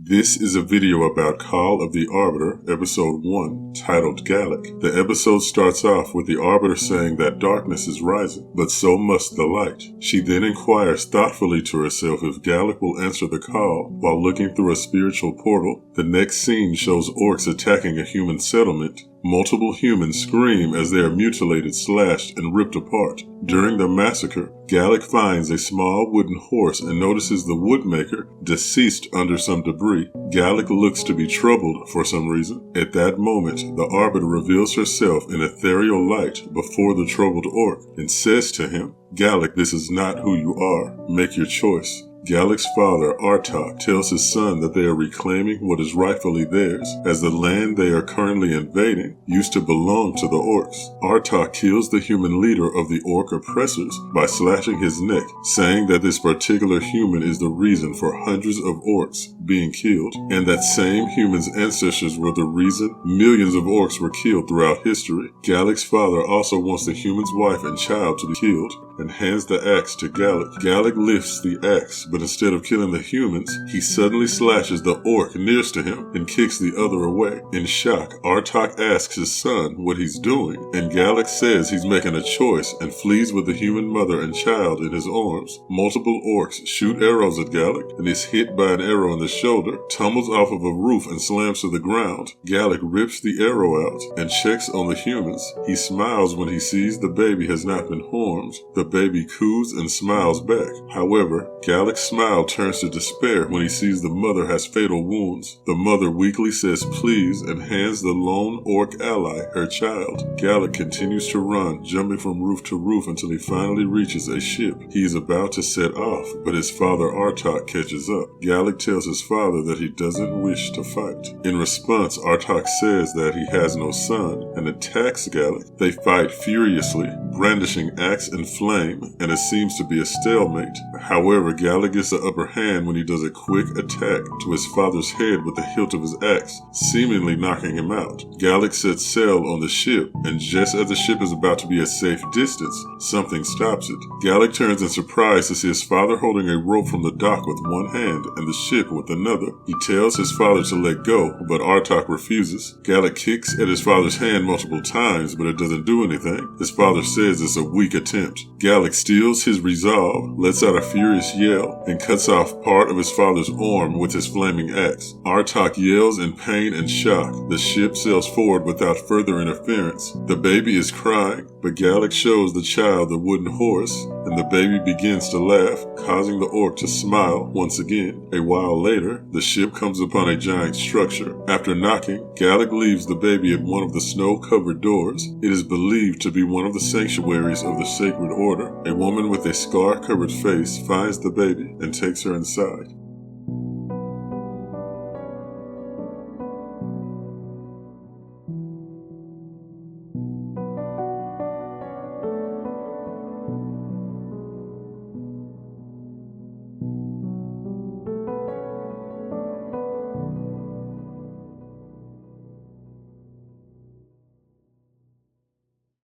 This is a video about Call of the Arbiter, Episode 1, titled Galek. The episode starts off with the Arbiter saying that darkness is rising, but so must the light. She then inquires thoughtfully to herself if Galek will answer the call while looking through a spiritual portal. The next scene shows orcs attacking a human settlement. Multiple humans scream as they are mutilated, slashed, and ripped apart. During the massacre, Galek finds a small wooden horse and notices the woodmaker deceased under some debris. Galek looks to be troubled for some reason. At that moment, the Arbiter reveals herself in ethereal light before the troubled orc and says to him, "Galek, this is not who you are. Make your choice." Galek's father, Artak, tells his son that they are reclaiming what is rightfully theirs, as the land they are currently invading used to belong to the orcs. Artak kills the human leader of the orc oppressors by slashing his neck, saying that this particular human is the reason for hundreds of orcs being killed, and that same human's ancestors were the reason millions of orcs were killed throughout history. Galek's father also wants the human's wife and child to be killed, and hands the axe to Galek. Galek lifts the axe, but instead of killing the humans, he suddenly slashes the orc nearest to him and kicks the other away. In shock, Artak asks his son what he's doing, and Galek says he's making a choice and flees with the human mother and child in his arms. Multiple orcs shoot arrows at Galek, and is hit by an arrow in the shoulder, tumbles off of a roof and slams to the ground. Galek rips the arrow out and checks on the humans. He smiles when he sees the baby has not been harmed. The baby coos and smiles back. However, Galek's smile turns to despair when he sees the mother has fatal wounds. The mother weakly says please and hands the lone orc ally her child. Galek continues to run, jumping from roof to roof until he finally reaches a ship. He is about to set off, but his father Artak catches up. Galek tells his father that he doesn't wish to fight. In response, Artak says that he has no son and attacks Galek. They fight furiously, brandishing axe and flame, and it seems to be a stalemate. However, Galek gets the upper hand when he does a quick attack to his father's head with the hilt of his axe, seemingly knocking him out. Galek sets sail on the ship, and just as the ship is about to be a safe distance, something stops it. Galek turns in surprise to see his father holding a rope from the dock with one hand and the ship with another. He tells his father to let go, but Artak refuses. Galek kicks at his father's hand multiple times, but it doesn't do anything. His father says it's a weak attempt. Galek steals his resolve, lets out a furious yell, and cuts off part of his father's arm with his flaming axe. Artak yells in pain and shock. The ship sails forward without further interference. The baby is crying, but Galek shows the child the wooden horse, and the baby begins to laugh, causing the orc to smile once again. A while later, the ship comes upon a giant structure. After knocking, Galek leaves the baby at one of the snow-covered doors. It is believed to be one of the sanctuaries of the Sacred Order. A woman with a scar-covered face finds the baby and takes her inside.